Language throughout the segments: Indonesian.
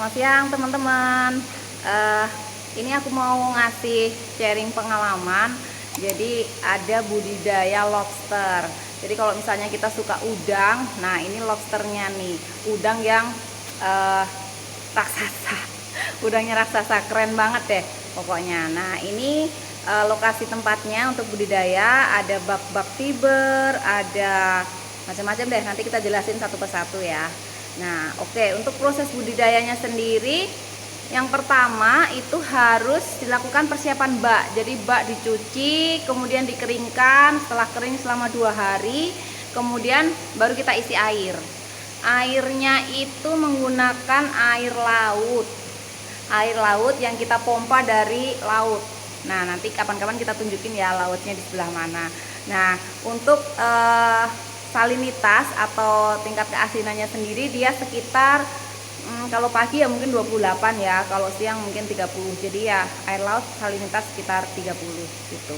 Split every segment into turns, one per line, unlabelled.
Selamat siang teman-teman. Ini aku mau ngasih sharing pengalaman. Jadi ada budidaya lobster. Jadi kalau misalnya kita suka udang, nah ini lobsternya nih, udang yang raksasa. Udangnya raksasa, keren banget deh pokoknya. Nah ini lokasi tempatnya untuk budidaya, ada bak-bak fiber, ada macam-macam deh. Nanti kita jelasin satu persatu ya. Nah, oke, untuk proses budidayanya sendiri, yang pertama itu harus dilakukan persiapan bak. Jadi bak dicuci, kemudian dikeringkan. Setelah kering selama 2 hari, kemudian baru kita isi air. Airnya itu menggunakan air laut. Air laut yang kita pompa dari laut. Nah, nanti kapan-kapan kita tunjukin ya lautnya di sebelah mana. Nah, untuk salinitas atau tingkat keasinannya sendiri dia sekitar kalau pagi ya mungkin 28 ya, kalau siang mungkin 30. Jadi ya air laut salinitas sekitar 30 gitu.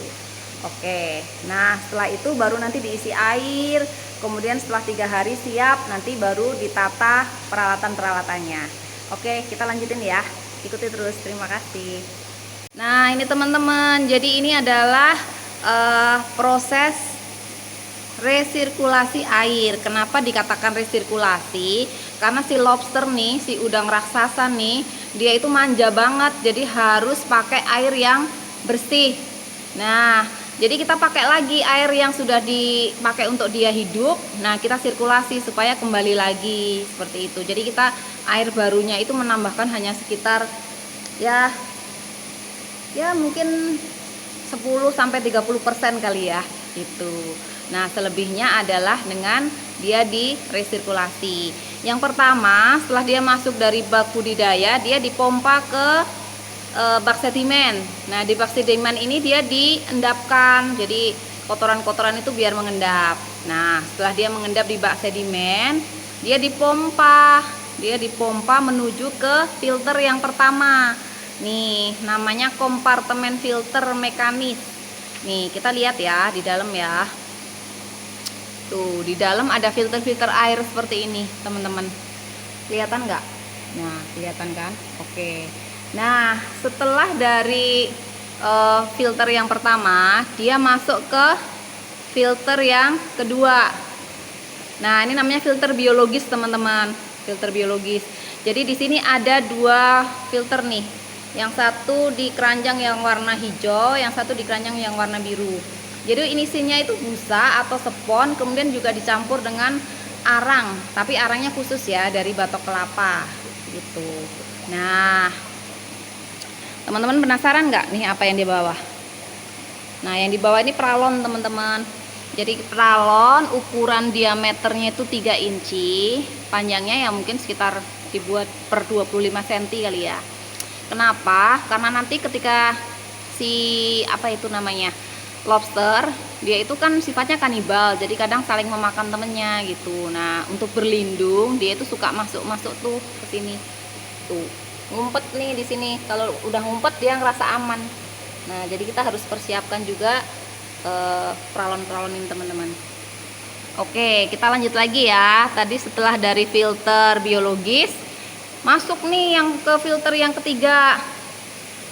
Oke, nah setelah itu baru nanti diisi air, kemudian setelah 3 hari siap, nanti baru ditata peralatan-peralatannya. Oke, kita lanjutin ya, ikuti terus, terima kasih. Nah ini teman-teman, jadi ini adalah proses resirkulasi air. Kenapa dikatakan resirkulasi? Karena si lobster nih, si udang raksasa nih, dia itu manja banget, jadi harus pakai air yang bersih. Nah, jadi kita pakai lagi air yang sudah dipakai untuk dia hidup. Nah, kita sirkulasi supaya kembali lagi seperti itu. Jadi kita air barunya itu menambahkan hanya sekitar ya mungkin 10-30% kali ya itu. Nah, selebihnya adalah dengan dia diresirkulasi. Yang pertama, setelah dia masuk dari bak budidaya, dia dipompa ke bak sedimen. Nah, di bak sedimen ini dia diendapkan. Jadi kotoran-kotoran itu biar mengendap. Nah, setelah dia mengendap di bak sedimen, dia dipompa. Dia dipompa menuju ke filter yang pertama. Nih, namanya kompartemen filter mekanis. Nih, kita lihat ya di dalam ya. Tuh, di dalam ada filter-filter air seperti ini, teman-teman. Kelihatan nggak? Nah, kelihatan kan? Oke. Nah, setelah dari filter yang pertama, dia masuk ke filter yang kedua. Nah, ini namanya filter biologis, teman-teman. Filter biologis. Jadi di sini ada 2 filter nih. Yang satu di keranjang yang warna hijau, yang satu di keranjang yang warna biru. Jadi isinya itu busa atau spon, kemudian juga dicampur dengan arang, tapi arangnya khusus ya dari batok kelapa gitu. Nah, teman-teman penasaran nggak nih apa yang di bawah? Nah, yang di bawah ini pralon, teman-teman. Jadi pralon ukuran diameternya itu 3 inci, panjangnya ya mungkin sekitar dibuat per 25 cm kali ya. Kenapa? Karena nanti ketika si apa itu namanya lobster, dia itu kan sifatnya kanibal, jadi kadang saling memakan temennya gitu. Nah, untuk berlindung dia itu suka masuk-masuk tuh ke sini. Tuh, ngumpet nih di sini. Kalau udah ngumpet dia ngerasa aman. Nah, jadi kita harus persiapkan juga peralon-peralon ini, teman-teman. Oke, kita lanjut lagi ya. Tadi setelah dari filter biologis, masuk nih yang ke filter yang ketiga.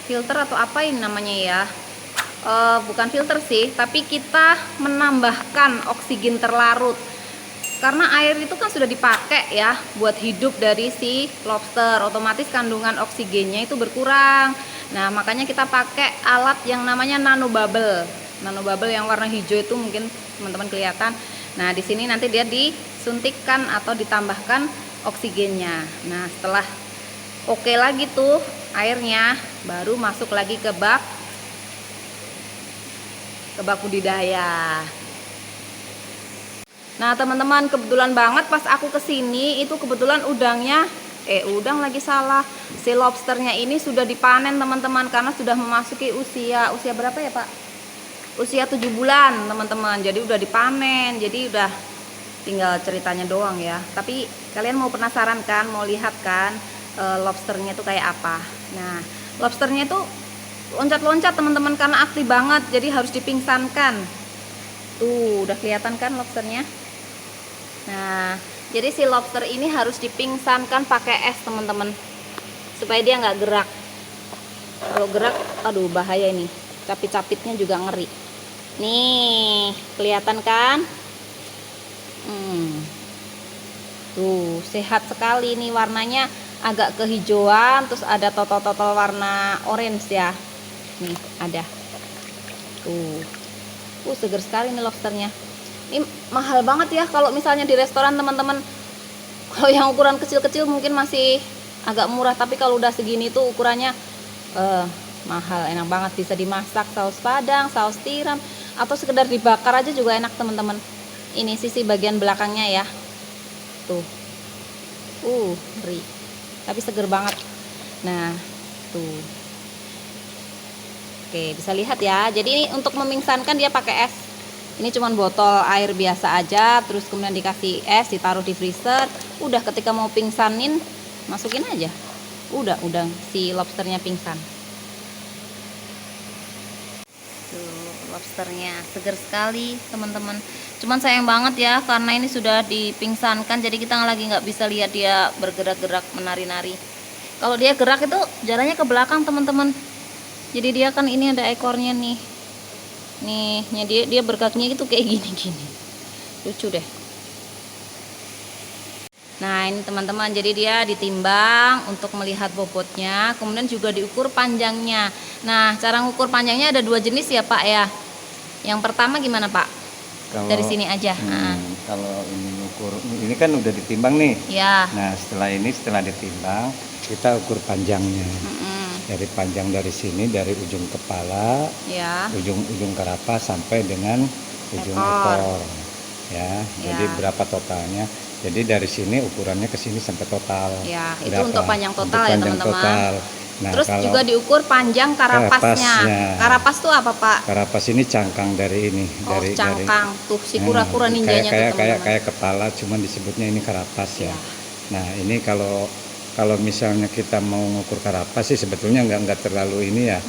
Filter atau apa ini namanya ya? Bukan filter sih, tapi kita menambahkan oksigen terlarut. Karena air itu kan sudah dipakai ya buat hidup dari si lobster, otomatis kandungan oksigennya itu berkurang. Nah, makanya kita pakai alat yang namanya nanobubble. Nanobubble yang warna hijau itu mungkin teman-teman kelihatan. Nah, di sini nanti dia disuntikkan atau ditambahkan oksigennya. Nah, setelah oke lagi tuh airnya, baru masuk lagi ke bak budidaya. Nah, teman-teman, kebetulan banget pas aku kesini itu kebetulan udangnya udang lagi salah. Si lobsternya ini sudah dipanen, teman-teman, karena sudah memasuki usia berapa ya, Pak? Usia 7 bulan, teman-teman. Jadi udah dipanen. Jadi udah tinggal ceritanya doang ya. Tapi kalian mau penasaran kan, mau lihat kan lobsternya itu kayak apa? Nah, lobsternya itu loncat-loncat, teman-teman, karena aktif banget, jadi harus dipingsankan. Tuh, udah kelihatan kan lobsternya? Nah, jadi si lobster ini harus dipingsankan pakai es, teman-teman. supaya dia nggak gerak. Kalau gerak, aduh bahaya ini. Capit-capitnya juga ngeri. Nih, kelihatan kan? Tuh, sehat sekali nih, warnanya agak kehijauan, terus ada totol-totol warna orange ya. Nih, ada. Tuh. Seger sekali nih lobsternya. Ini mahal banget ya kalau misalnya di restoran teman-teman. Kalau yang ukuran kecil-kecil mungkin masih agak murah, tapi kalau udah segini tuh ukurannya mahal. Enak banget, bisa dimasak saus padang, saus tiram, atau sekedar dibakar aja juga enak teman-teman. Ini sisi bagian belakangnya ya. Tuh. Ngeri. Tapi seger banget. Nah, tuh. Oke, bisa lihat ya. Jadi ini untuk memingsankan dia pakai es. Ini cuman botol air biasa aja, terus kemudian dikasih es, ditaruh di freezer. Udah ketika mau pingsanin, masukin aja. Udah si lobsternya pingsan. Tuh, lobsternya seger sekali, teman-teman. Cuman sayang banget ya, karena ini sudah dipingsankan, jadi kita lagi nggak bisa lihat dia bergerak-gerak, menari-nari. Kalau dia gerak itu jalannya ke belakang, teman-teman. Jadi dia kan ini ada ekornya nih. Dia berkakinya gitu kayak gini-gini. Lucu deh. Nah, ini teman-teman, jadi dia ditimbang untuk melihat bobotnya, kemudian juga diukur panjangnya. Nah, cara ngukur panjangnya ada 2 jenis ya, Pak ya. Yang pertama gimana, Pak? Dari sini aja.
Kalau ini ukur, ini kan udah ditimbang nih.
Ya.
Nah, setelah ditimbang, kita ukur panjangnya. Dari panjang dari sini, dari ujung kepala,
Ya.
ujung karapas sampai dengan ujung ekor. Ya. Jadi berapa totalnya? Jadi dari sini ukurannya ke sini sampai total.
Ya, itu
berapa?
untuk panjang total
untuk
ya,
panjang
teman-teman.
Total. Nah,
terus juga diukur panjang karapasnya. Karapas tuh apa, Pak?
Karapas ini cangkang dari ini,
cangkang. Tuh si kura-kura ninjanya tuh, teman-teman.
Kayak kepala, cuman disebutnya ini karapas ya. Nah, ini kalau misalnya kita mau ngukur karapas sih sebetulnya nggak terlalu ini ya.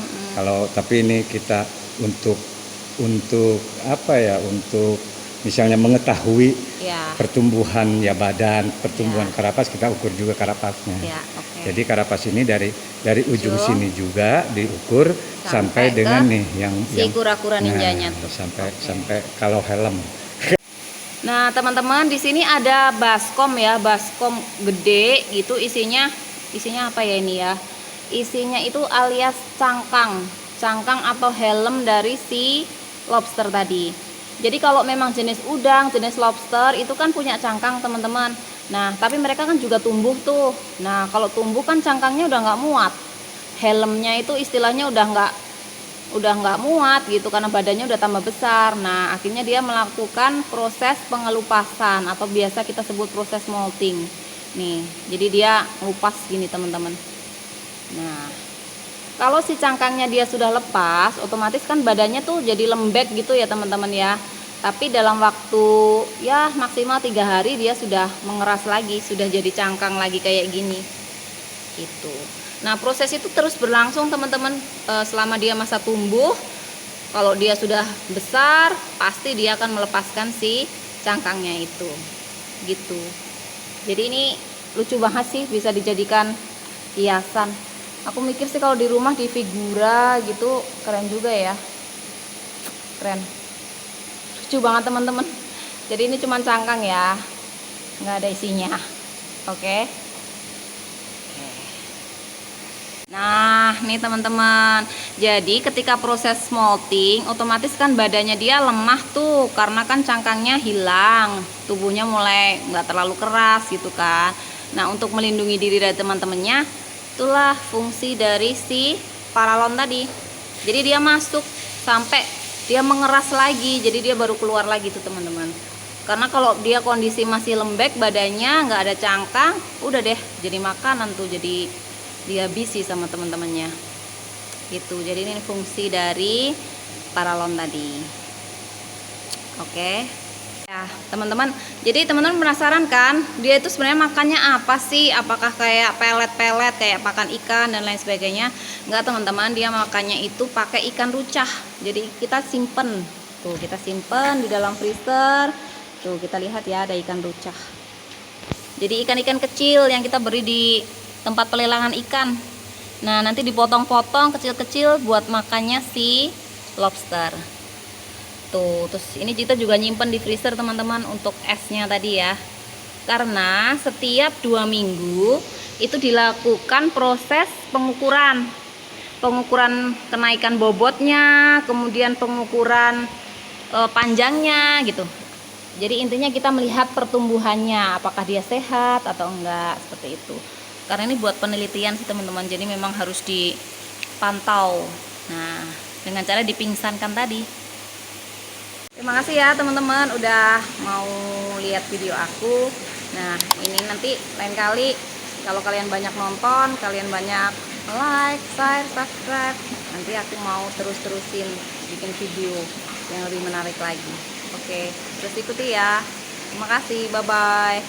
Tapi ini kita untuk apa ya? Untuk misalnya mengetahui pertumbuhan ya badan, pertumbuhan karapas, kita ukur juga karapasnya. Jadi karapas ini dari ujung sini juga diukur sampai dengan nih yang
kura-kura ninjanya tuh.
Sampai kalau helm.
Nah, teman-teman, di sini ada baskom ya, baskom gede gitu, isinya apa ya ini ya? Isinya itu alias cangkang atau helm dari si lobster tadi. Jadi kalau memang jenis udang, jenis lobster itu kan punya cangkang, teman-teman. Nah, tapi mereka kan juga tumbuh tuh. Nah, kalau tumbuh kan cangkangnya udah nggak muat. Helmnya itu istilahnya udah nggak muat gitu karena badannya udah tambah besar. Nah, akhirnya dia melakukan proses pengelupasan atau biasa kita sebut proses molting. Nih, jadi dia ngelupas gini, teman-teman. Nah, kalau si cangkangnya dia sudah lepas, otomatis kan badannya tuh jadi lembek gitu ya, teman-teman ya. Tapi dalam waktu ya maksimal 3 hari dia sudah mengeras lagi, sudah jadi cangkang lagi kayak gini. Gitu. Nah, proses itu terus berlangsung, teman-teman, selama dia masa tumbuh. Kalau dia sudah besar, pasti dia akan melepaskan si cangkangnya itu. Gitu. Jadi ini lucu banget sih, bisa dijadikan hiasan. Aku mikir sih kalau di rumah di figura gitu keren juga ya. Keren. Lucu banget, teman-teman. Jadi ini cuma cangkang ya, nggak ada isinya. Oke. Nah, nih teman-teman. Jadi ketika proses molting, otomatis kan badannya dia lemah tuh, karena kan cangkangnya hilang, tubuhnya mulai nggak terlalu keras gitu kan. Nah, untuk melindungi diri dari teman-temannya, itulah fungsi dari si paralon tadi. Jadi dia masuk sampai dia mengeras lagi, jadi dia baru keluar lagi tuh, teman-teman. Karena kalau dia kondisi masih lembek badannya, nggak ada cangkang, udah deh jadi makanan tuh, jadi dihabisi sama teman-temannya gitu. Jadi ini fungsi dari paralon tadi. Oke ya, teman-teman. Jadi teman-teman penasaran kan, dia itu sebenarnya makannya apa sih? Apakah kayak pelet-pelet, kayak pakan ikan dan lain sebagainya? Enggak, teman-teman, dia makannya itu pakai ikan rucah. Jadi kita simpen tuh, kita simpen di dalam freezer tuh. Kita lihat ya, ada ikan rucah. Jadi ikan-ikan kecil yang kita beri di tempat pelelangan ikan. Nah, nanti dipotong-potong kecil-kecil buat makannya si lobster. Tuh, terus ini kita juga nyimpen di freezer teman-teman untuk esnya tadi ya. Karena setiap 2 minggu itu dilakukan proses pengukuran kenaikan bobotnya, kemudian pengukuran panjangnya gitu. Jadi intinya kita melihat pertumbuhannya, apakah dia sehat atau enggak, seperti itu. Karena ini buat penelitian sih teman-teman, jadi memang harus dipantau. Nah, dengan cara dipingsankan tadi. Terima kasih ya teman-teman udah mau lihat video aku. Nah, ini nanti lain kali kalau kalian banyak nonton, kalian banyak like, share, subscribe, nanti aku mau terus-terusin bikin video yang lebih menarik lagi. Oke, terus ikuti ya. Terima kasih, bye-bye.